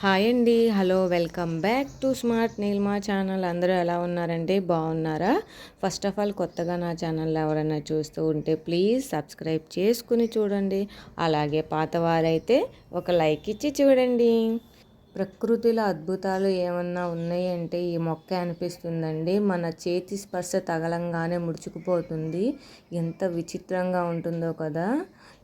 Hi అండి. Hello, welcome back to smart Neelma channel. అందరూ ఎలా ఉన్నారండి? బాగున్నారా? ఫస్ట్ ఆఫ్ ఆల్ కొత్తగా నా ఛానల్ ఎవరైనా చూస్తూ ఉంటే ప్లీజ్ సబ్స్క్రైబ్ చేసుకుని చూడండి. అలాగే పాత వారైతే ఒక లైక్ ఇచ్చి చూడండి. ప్రకృతిలో అద్భుతాలు ఏమన్నా ఉన్నాయంటే ఈ మొక్క అనిపిస్తుందండి. మన చేతి స్పర్శ తగలంగానే ముడుచుకుపోతుంది. ఎంత విచిత్రంగా ఉంటుందో కదా.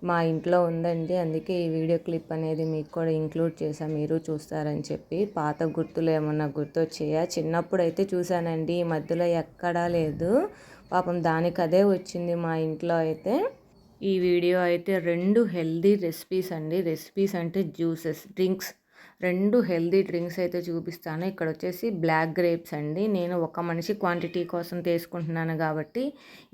మా ఇంట్లో ఉందండి, అందుకే ఈ వీడియో క్లిప్ అనేది మీకు కూడా ఇంక్లూడ్ చేశాను, మీరు చూస్తారని చెప్పి. పాత గుర్తులు ఏమన్నా గుర్తొచ్చాయా? చిన్నప్పుడు అయితే చూశానండి, ఈ మధ్యలో ఎక్కడా లేదు. పాపం దానికి అదే వచ్చింది మా ఇంట్లో అయితే. ఈ వీడియో అయితే 2 హెల్దీ రెసిపీస్ అండి. రెసిపీస్ అంటే జ్యూసెస్, డ్రింక్స్, 2 హెల్దీ డ్రింక్స్ అయితే చూపిస్తాను. ఇక్కడ వచ్చేసి బ్లాక్ గ్రేప్స్ అండి. నేను ఒక మనిషి క్వాంటిటీ కోసం తీసుకుంటున్నాను కాబట్టి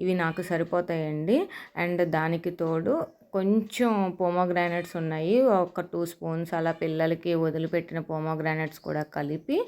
ఇవి నాకు సరిపోతాయండి. అండ్ దానికి తోడు కొంచెం పోమోగ్రానైట్స్ ఉన్నాయి, ఒక 2 స్పూన్స్ అలా పిల్లలకి వదిలిపెట్టిన పోమోగ్రానైట్స్ కూడా కలిపి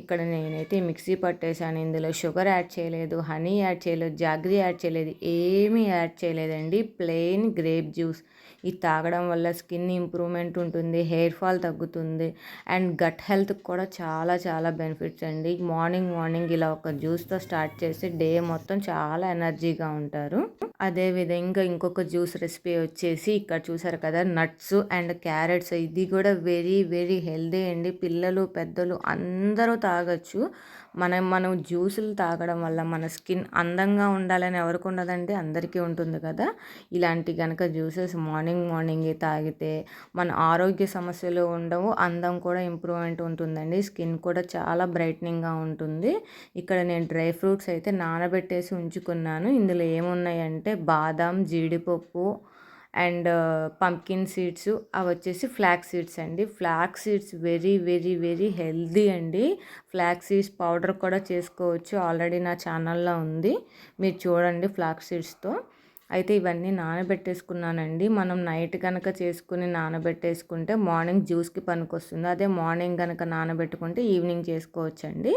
ఇక్కడ నేనైతే మిక్సీ పట్టేశాను. ఇందులో షుగర్ యాడ్ చేయలేదు, హనీ యాడ్ చేయలేదు, జాగ్రీ యాడ్ చేయలేదు, ఏమీ యాడ్ చేయలేదండి. Plain grape juice. ఇది తాగడం వల్ల స్కిన్ ఇంప్రూవ్మెంట్ ఉంటుంది, హెయిర్ ఫాల్ తగ్గుతుంది, అండ్ గట్ హెల్త్కి కూడా చాలా చాలా బెనిఫిట్స్ అండి. మార్నింగ్ ఇలా ఒక జ్యూస్తో స్టార్ట్ చేసి డే మొత్తం చాలా ఎనర్జీగా ఉంటారు. అదేవిధంగా ఇంకొక జ్యూస్ రెసిపీ వచ్చేసి ఇక్కడ చూసారు కదా, నట్స్ అండ్ క్యారెట్స్. ఇది కూడా వెరీ వెరీ హెల్దీ అండి. పిల్లలు పెద్దలు అందరూ తాగొచ్చు. మనం జ్యూసులు తాగడం వల్ల మన స్కిన్ అందంగా ఉండాలని ఎవరికి ఉండదండి, అందరికీ ఉంటుంది కదా. ఇలాంటి కనుక జ్యూసెస్ మార్నింగే తాగితే మన ఆరోగ్య సమస్యలు ఉండవు, అందం కూడా ఇంప్రూవ్మెంట్ ఉంటుందండి, స్కిన్ కూడా చాలా బ్రైట్నింగ్గా ఉంటుంది. ఇక్కడ నేను డ్రై ఫ్రూట్స్ అయితే నానబెట్టేసి ఉంచుకున్నాను. ఇందులో ఏమున్నాయంటే బాదాం, జీడిపప్పు అండ్ పంకిన్ సీడ్స్, అవి వచ్చేసి ఫ్లాక్ సీడ్స్ అండి. Flax seeds very very very healthy అండి. ఫ్లాక్ సీడ్స్ పౌడర్ కూడా చేసుకోవచ్చు, ఆల్రెడీ నా ఛానల్లో ఉంది, మీరు చూడండి. ఫ్లాక్ సీడ్స్తో అయితే ఇవన్నీ నానబెట్టేసుకున్నానండి. మనం నైట్ కనుక చేసుకుని నానబెట్టేసుకుంటే మార్నింగ్ జ్యూస్కి పనికొస్తుంది. అదే మార్నింగ్ కనుక నానబెట్టుకుంటే ఈవినింగ్ చేసుకోవచ్చండి.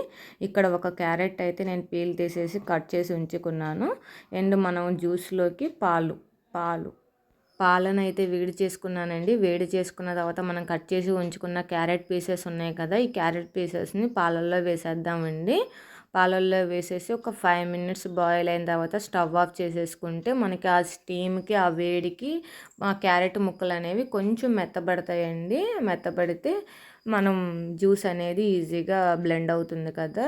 ఇక్కడ ఒక క్యారెట్ అయితే నేను పీల్ తీసేసి కట్ చేసి ఉంచుకున్నాను. అండ్ మనం జ్యూస్లోకి పాలను అయితే వేడి చేసుకున్నానండి. వేడి చేసుకున్న తర్వాత మనం కట్ చేసి ఉంచుకున్న క్యారెట్ పీసెస్ ఉన్నాయి కదా, ఈ క్యారెట్ పీసెస్ని పాలల్లో వేసేద్దామండి. పాలల్లో వేసేసి ఒక 5 మినిట్స్ బాయిల్ అయిన తర్వాత స్టవ్ ఆఫ్ చేసేసుకుంటే మనకి ఆ స్టీమ్కి, ఆ వేడికి ఆ క్యారెట్ ముక్కలు అనేవి కొంచెం మెత్తబడతాయండి. మెత్తబడితే మనం జ్యూస్ అనేది ఈజీగా బ్లెండ్ అవుతుంది కదా,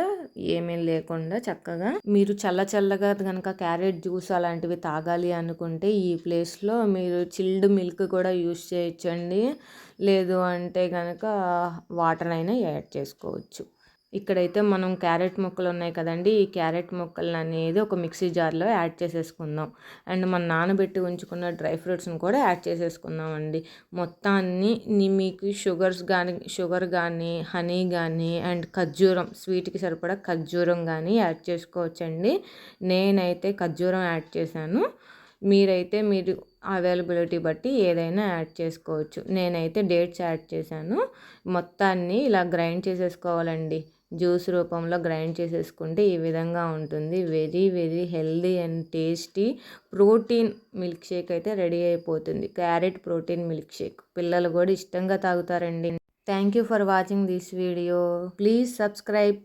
ఏమీ లేకుండా చక్కగా. మీరు చల్లగా కనుక క్యారెట్ జ్యూస్ అలాంటివి తాగాలి అనుకుంటే ఈ ప్లేస్లో మీరు చిల్డ్ మిల్క్ కూడా యూస్ చేయొచ్చండి. లేదు అంటే కనుక వాటర్ అయినా యాడ్ చేసుకోవచ్చు. ఇక్కడైతే మనం క్యారెట్ ముక్కలు ఉన్నాయి కదండి, ఈ క్యారెట్ ముక్కలు అనేది ఒక మిక్సీ జార్లో యాడ్ చేసేసుకుందాం. అండ్ మనం నానబెట్టి ఉంచుకున్న డ్రై ఫ్రూట్స్ని కూడా యాడ్ చేసేసుకుందాం అండి. మొత్తాన్ని మీకు షుగర్ కానీ హనీ కానీ అండ్ ఖర్జూరం, స్వీట్కి సరిపడా ఖర్జూరం కానీ యాడ్ చేసుకోవచ్చండి. నేనైతే ఖర్జూరం యాడ్ చేశాను, మీరైతే మీరు అవైలబిలిటీ బట్టి ఏదైనా యాడ్ చేసుకోవచ్చు. నేనైతే డేట్స్ యాడ్ చేశాను. మొత్తాన్ని ఇలా గ్రైండ్ చేసేసుకోవాలండి. జ్యూస్ రూపంలో గ్రైండ్ చేసేసుకుంటే ఈ విధంగా ఉంటుంది. Very very healthy and tasty protein milk shake అయితే రెడీ అయిపోతుంది. క్యారెట్ ప్రోటీన్ మిల్క్ షేక్ పిల్లలు కూడా ఇష్టంగా తాగుతారండి. Thank you for watching this video. Please subscribe.